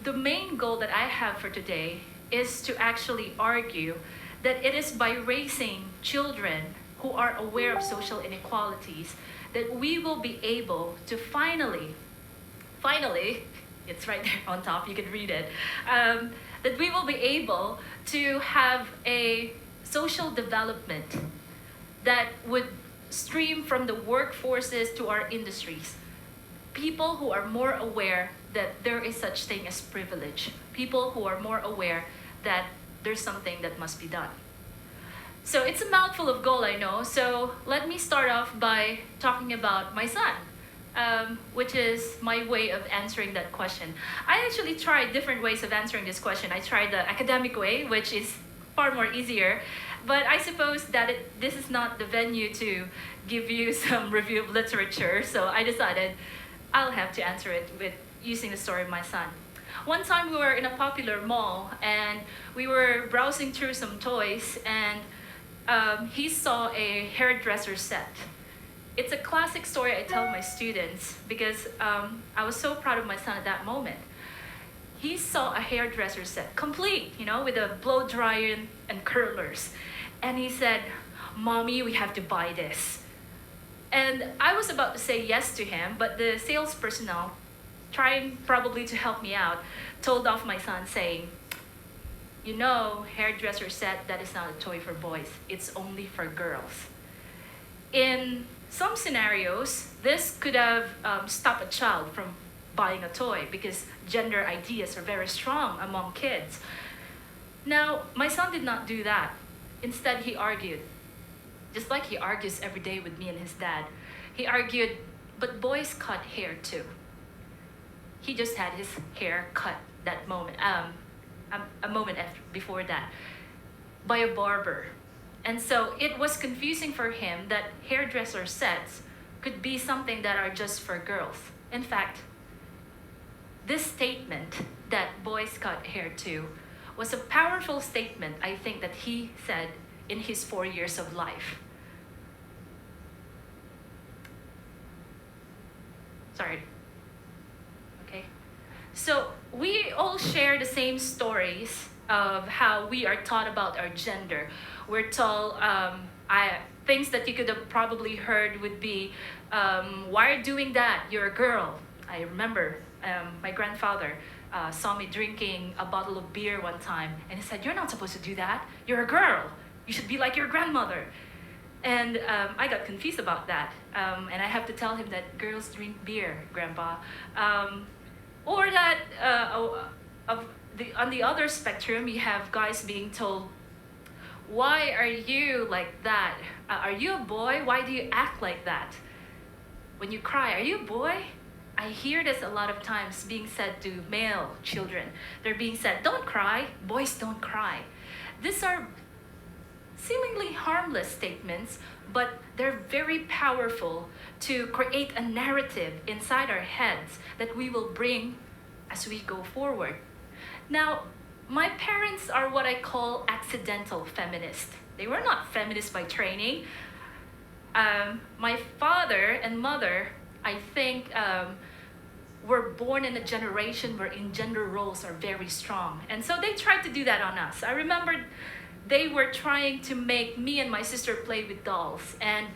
the main goal that I have for today is to actually argue that it is by raising children who are aware of social inequalities that we will be able to finally, it's right there on top, you can read it, that we will be able to have a social development that would stream from the workforces to our industries. People who are more aware that there is such thing as privilege. People who are more aware that there's something that must be done. So it's a mouthful of goal, I know. So let me start off by talking about my son, which is my way of answering that question. I actually tried different ways of answering this question. I tried the academic way, which is far more easier. But I suppose that this is not the venue to give you some review of literature. So I decided I'll have to answer it with using the story of my son. One time we were in a popular mall and we were browsing through some toys, and he saw a hairdresser set. It's a classic story I tell my students because I was so proud of my son at that moment. He saw a hairdresser set, complete, with a blow dryer and curlers. And he said, "Mommy, we have to buy this." And I was about to say yes to him, but the sales personnel, trying probably to help me out, told off my son saying, hairdresser set, that is not a toy for boys. It's only for girls. In some scenarios, this could have stopped a child from buying a toy because gender ideas are very strong among kids. Now, my son did not do that. Instead, he argued, just like he argues every day with me and his dad. He argued, but boys cut hair too. He just had his hair cut that moment, a moment before that, by a barber. And so it was confusing for him that hairdresser sets could be something that are just for girls. In fact, this statement that boys cut hair too was a powerful statement, I think, that he said in his 4 years of life. Sorry. Okay. So we all share the same stories of how we are taught about our gender. We're told things that you could have probably heard would be, why are you doing that? You're a girl. I remember my grandfather saw me drinking a bottle of beer one time, and he said, "You're not supposed to do that. You're a girl. You should be like your grandmother." And I got confused about that. And I have to tell him that girls drink beer, Grandpa. Or that on the other spectrum, you have guys being told, "Why are you like that? Are you a boy? Why do you act like that? When you cry, are you a boy?" I hear this a lot of times being said to male children. They're being said, "Don't cry, boys don't cry." These are seemingly harmless statements, but they're very powerful to create a narrative inside our heads that we will bring as we go forward. Now, my parents are what I call accidental feminists. They were not feminists by training. My father and mother, I think, were born in a generation wherein gender roles are very strong. And so they tried to do that on us. I remember they were trying to make me and my sister play with dolls and,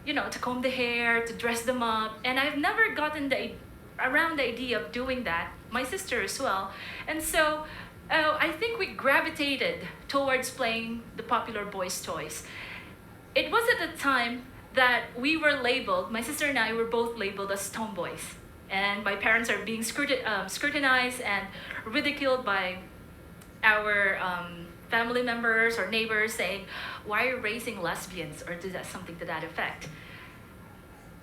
to comb the hair, to dress them up. And I've never gotten around the idea of doing that. My sister as well. And so I think we gravitated towards playing the popular boys' toys. It was at the time that we were labeled, my sister and I were both labeled as tomboys. And my parents are being scrutinized and ridiculed by our family members or neighbors, saying, "Why are you raising lesbians?" or something to that effect.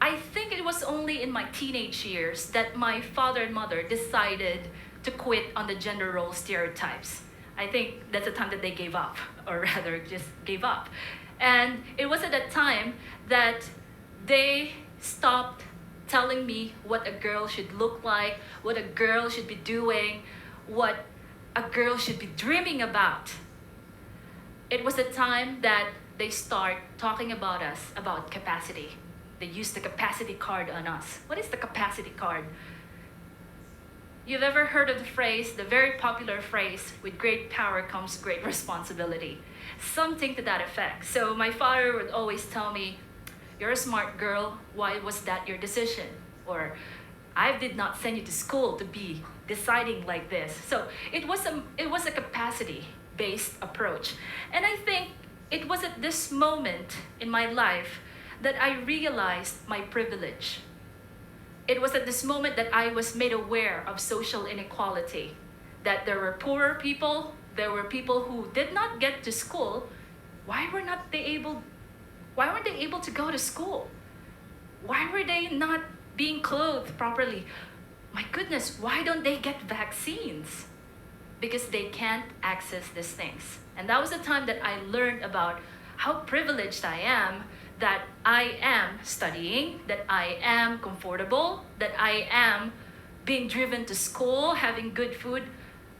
I think it was only in my teenage years that my father and mother decided to quit on the gender role stereotypes. I think that's the time that they gave up, or rather just gave up. And it was at that time that they stopped telling me what a girl should look like, what a girl should be doing, what a girl should be dreaming about. It was a time that they start talking about us, about capacity. They use the capacity card on us. What is the capacity card? You've ever heard of the phrase, the very popular phrase, with great power comes great responsibility. Something to that effect. So my father would always tell me, you're a smart girl, why was that your decision? Or, I did not send you to school to be deciding like this. So it was a capacity-based approach. And I think it was at this moment in my life that I realized my privilege. It was at this moment that I was made aware of social inequality, that there were poorer people, there were people who did not get to school. Why weren't they able to go to school? Why were they not being clothed properly? My goodness, why don't they get vaccines? Because they can't access these things. And that was the time that I learned about how privileged I am, that I am studying, that I am comfortable, that I am being driven to school, having good food.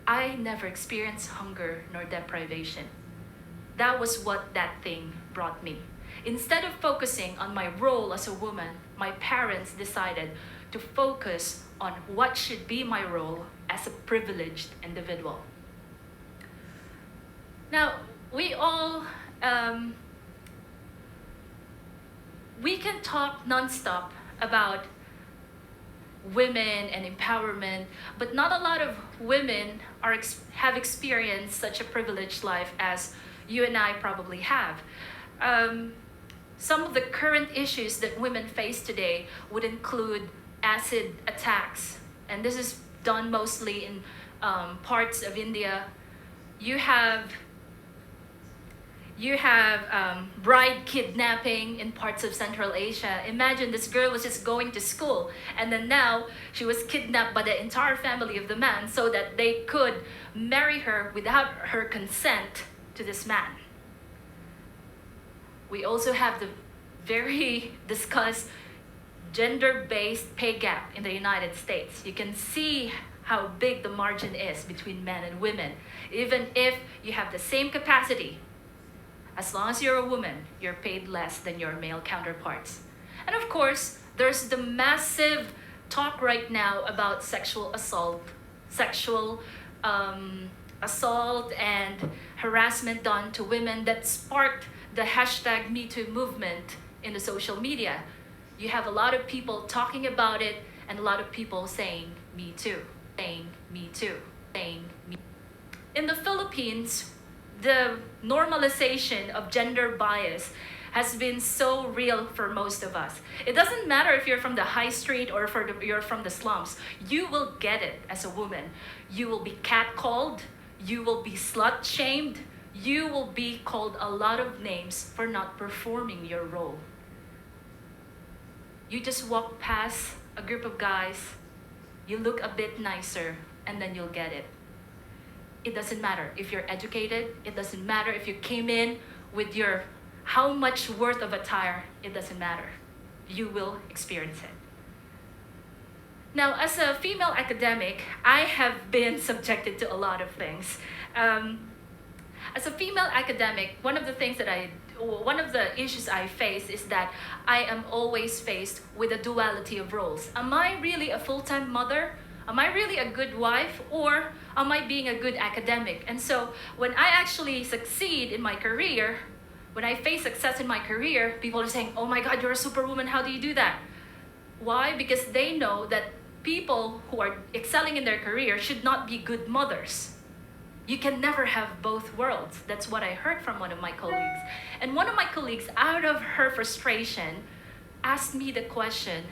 I never experienced hunger nor deprivation. That was what that thing brought me. Instead of focusing on my role as a woman, my parents decided to focus on what should be my role as a privileged individual. Now, we all, we can talk nonstop about women and empowerment, but not a lot of women have experienced such a privileged life as you and I probably have. Some of the current issues that women face today would include acid attacks, and this is done mostly in parts of India. You have bride kidnapping in parts of Central Asia. Imagine this girl was just going to school, and then now she was kidnapped by the entire family of the man so that they could marry her without her consent to this man. We also have the very discussed gender-based pay gap in the United States. You can see how big the margin is between men and women. Even if you have the same capacity, as long as you're a woman, you're paid less than your male counterparts. And of course, there's the massive talk right now about sexual assault and harassment done to women that sparked the hashtag #MeToo movement in the social media. You have a lot of people talking about it and a lot of people saying "Me too," saying "Me too," saying "Me." In the Philippines, the normalization of gender bias has been so real for most of us. It doesn't matter if you're from the high street or you're from the slums. You will get it as a woman. You will be catcalled. You will be slut-shamed. You will be called a lot of names for not performing your role. You just walk past a group of guys, you look a bit nicer, and then you'll get it. It doesn't matter if you're educated. It doesn't matter if you came in with your how much worth of attire. It doesn't matter. You will experience it. Now, as a female academic, I have been subjected to a lot of things. As a female academic, one of the issues I face is that I am always faced with a duality of roles. Am I really a full-time mother? Am I really a good wife? Or am I being a good academic? And so when I actually succeed in my career, when I face success in my career, people are saying, "Oh my God, you're a superwoman, how do you do that?" Why? Because they know that people who are excelling in their career should not be good mothers. You can never have both worlds. That's what I heard from one of my colleagues. And one of my colleagues, out of her frustration, asked me the question,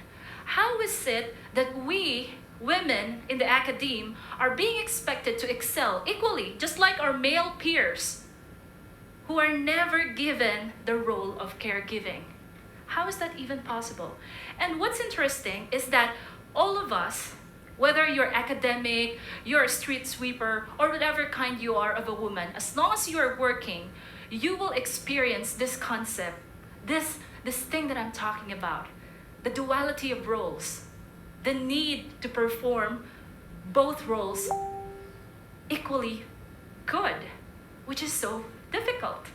how is it that we, women in the academe, are being expected to excel equally, just like our male peers, who are never given the role of caregiving? How is that even possible? And what's interesting is that all of us, whether you're academic, you're a street sweeper, or whatever kind you are of a woman, as long as you are working, you will experience this concept, this thing that I'm talking about, the duality of roles, the need to perform both roles equally good, which is so difficult.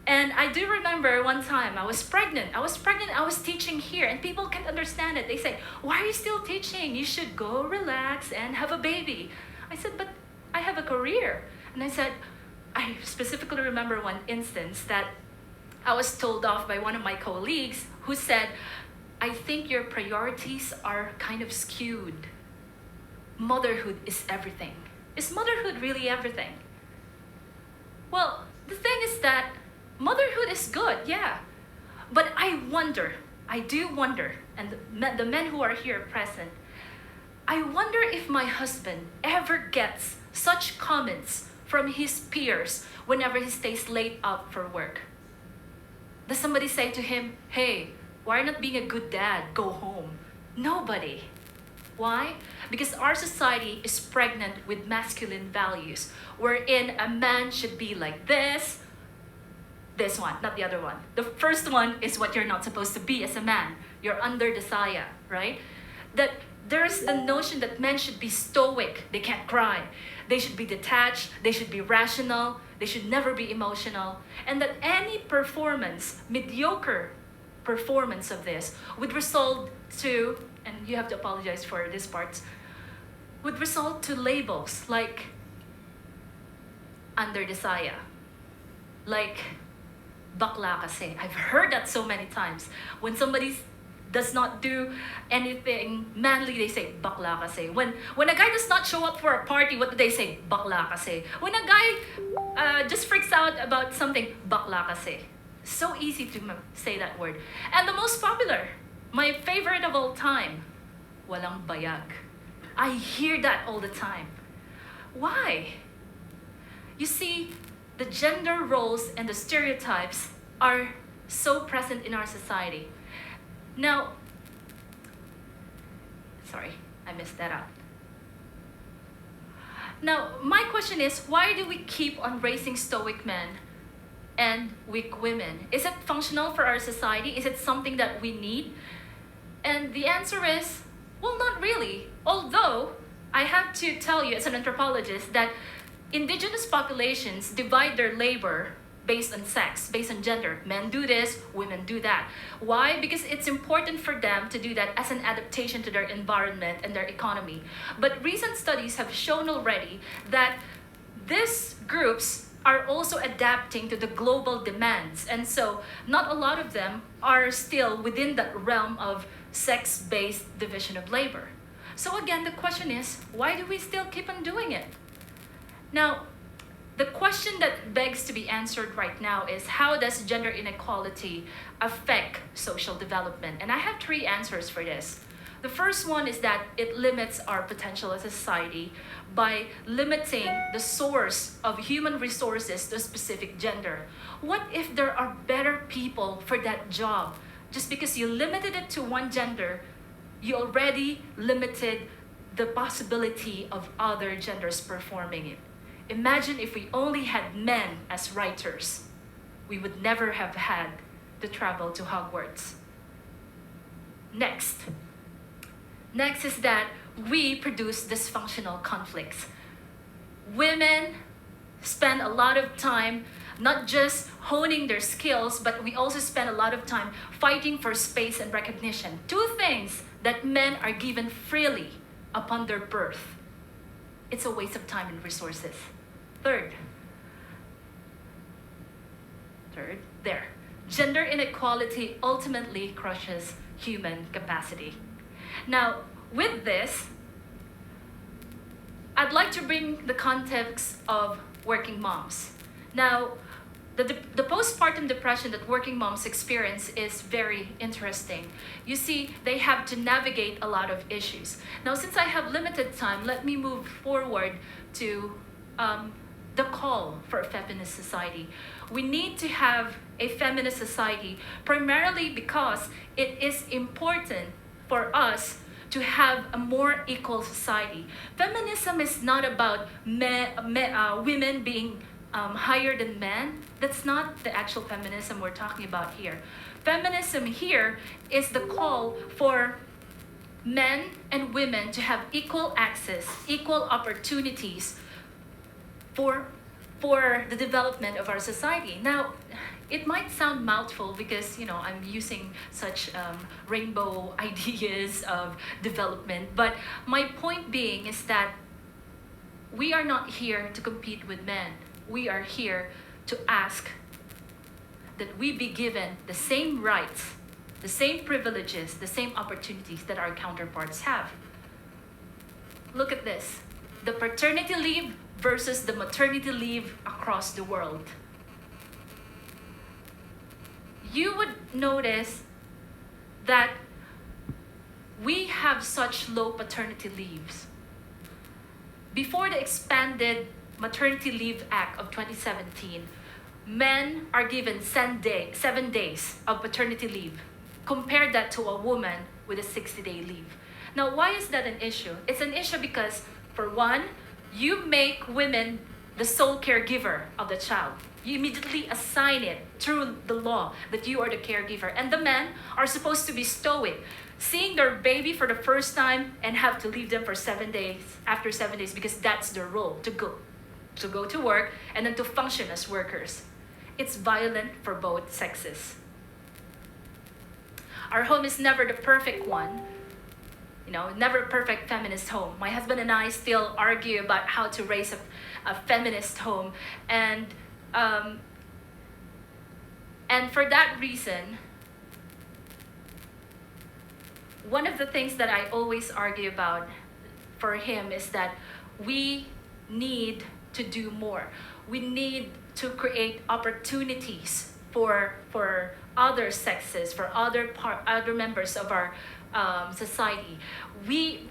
And I do remember one time I was pregnant. I was teaching here, and people can't understand it. They say, "Why are you still teaching? You should go relax and have a baby." I said, "But I have a career." And I specifically remember one instance that I was told off by one of my colleagues who said, "I think your priorities are kind of skewed. Motherhood is everything." Is motherhood really everything? Well, the thing is that motherhood is good, yeah. But I do wonder, and the men who are here present, I wonder if my husband ever gets such comments from his peers whenever he stays late out for work. Does somebody say to him, "Hey, why not being a good dad? Go home." Nobody. Why? Because our society is pregnant with masculine values, wherein a man should be like this one, not the other one. The first one is what you're not supposed to be as a man. You're under the saya, right? That there's the notion that men should be stoic. They can't cry. They should be detached. They should be rational. They should never be emotional. And that any performance, mediocre performance of this, would result to, and you have to apologize for this part, would result to labels like under the saya, like bakla kasi. I've heard that so many times. When somebody does not do anything manly, they say bakla kasi. When a guy does not show up for a party, what do they say? Bakla kasi. When a guy just freaks out about something, bakla kasi. So easy to say that word. And the most popular, my favorite of all time, walang bayag. I hear that all the time. Why? You see, the gender roles and the stereotypes are so present in our society. Now, sorry, I missed that out. Now, my question is, why do we keep on raising stoic men and weak women? Is it functional for our society? Is it something that we need? And the answer is, well, not really. Although, I have to tell you as an anthropologist that indigenous populations divide their labor based on sex, based on gender. Men do this, women do that. Why? Because it's important for them to do that as an adaptation to their environment and their economy. But recent studies have shown already that these groups are also adapting to the global demands. And so not a lot of them are still within that realm of sex-based division of labor. So again, the question is, why do we still keep on doing it? Now, the question that begs to be answered right now is, how does gender inequality affect social development? And I have three answers for this. The first one is that it limits our potential as a society by limiting the source of human resources to a specific gender. What if there are better people for that job? Just because you limited it to one gender, you already limited the possibility of other genders performing it. Imagine if we only had men as writers. We would never have had to travel to Hogwarts. Next is that we produce dysfunctional conflicts. Women spend a lot of time not just honing their skills, but we also spend a lot of time fighting for space and recognition. Two things that men are given freely upon their birth. It's a waste of time and resources. Third, gender inequality ultimately crushes human capacity. Now, with this, I'd like to bring the context of working moms. Now, the postpartum depression that working moms experience is very interesting. You see, they have to navigate a lot of issues. Now, since I have limited time, let me move forward to the call for a feminist society. We need to have a feminist society primarily because it is important for us to have a more equal society. Feminism is not about women being higher than men. That's not the actual feminism we're talking about here. Feminism here is the call for men and women to have equal access, equal opportunities for for the development of our society. Now, it might sound mouthful because, you know, I'm using such rainbow ideas of development, but my point being is that we are not here to compete with men. We are here to ask that we be given the same rights, the same privileges, the same opportunities that our counterparts have. Look at this. The paternity leave versus the maternity leave across the world. You would notice that we have such low paternity leaves. Before the expanded Maternity Leave Act of 2017, men are given 7 days of paternity leave. Compare that to a woman with a 60-day leave. Now, why is that an issue? It's an issue because, for one, you make women the sole caregiver of the child. You immediately assign it through the law that you are the caregiver. And the men are supposed to be stoic, seeing their baby for the first time and have to leave them for 7 days, after 7 days, because that's their role, to go to work and then to function as workers. It's violent for both sexes. Our home is never the perfect one. You know, never a perfect feminist home. My husband and I still argue about how to raise a feminist home. And for that reason, one of the things that I always argue about for him is that we need to do more. We need to create opportunities for other sexes, for other members of our society.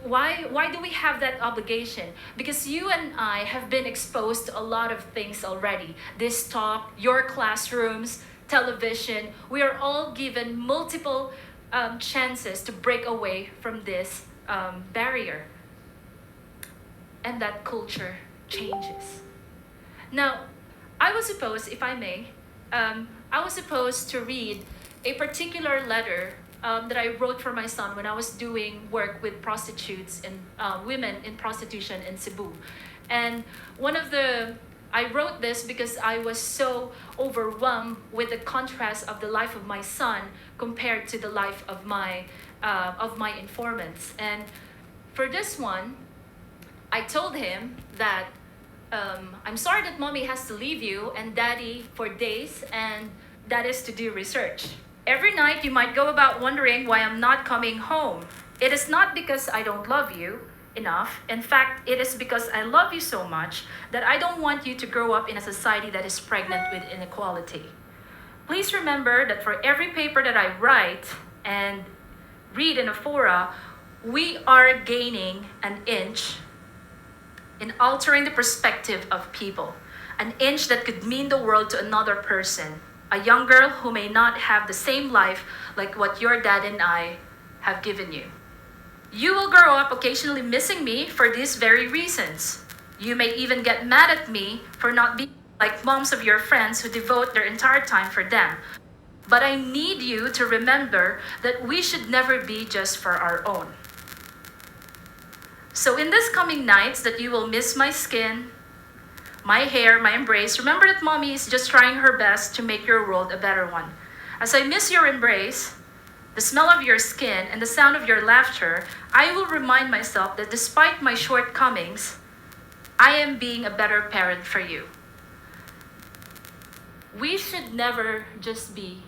Why do we have that obligation? Because you and I have been exposed to a lot of things already. This talk, your classrooms, television, we are all given multiple chances to break away from this barrier. And that culture changes. Now, I was supposed, if I may, I was supposed to read a particular letter that I wrote for my son when I was doing work with prostitutes and women in prostitution in Cebu. And I wrote this because I was so overwhelmed with the contrast of the life of my son compared to the life of my informants. And for this one, I told him that I'm sorry that mommy has to leave you and daddy for days, and that is to do research. Every night you might go about wondering why I'm not coming home. It is not because I don't love you enough. In fact, it is because I love you so much that I don't want you to grow up in a society that is pregnant with inequality. Please remember that for every paper that I write and read in a fora, we are gaining an inch in altering the perspective of people. An inch that could mean the world to another person. A young girl who may not have the same life like what your dad and I have given you. You will grow up occasionally missing me for these very reasons. You may even get mad at me for not being like moms of your friends who devote their entire time for them. But I need you to remember that we should never be just for our own. So in these coming nights that you will miss my skin, my hair, my embrace, remember that mommy is just trying her best to make your world a better one. As I miss your embrace, the smell of your skin, and the sound of your laughter, I will remind myself that despite my shortcomings, I am being a better parent for you. We should never just be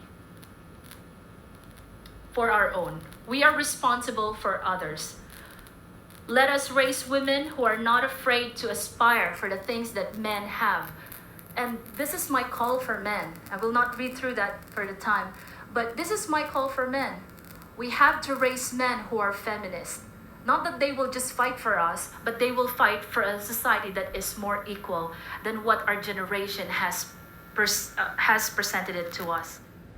for our own. We are responsible for others. Let us raise women who are not afraid to aspire for the things that men have. And this is my call for men. I will not read through that for the time, but this is my call for men. We have to raise men who are feminists. Not that they will just fight for us, but they will fight for a society that is more equal than what our generation has presented it to us.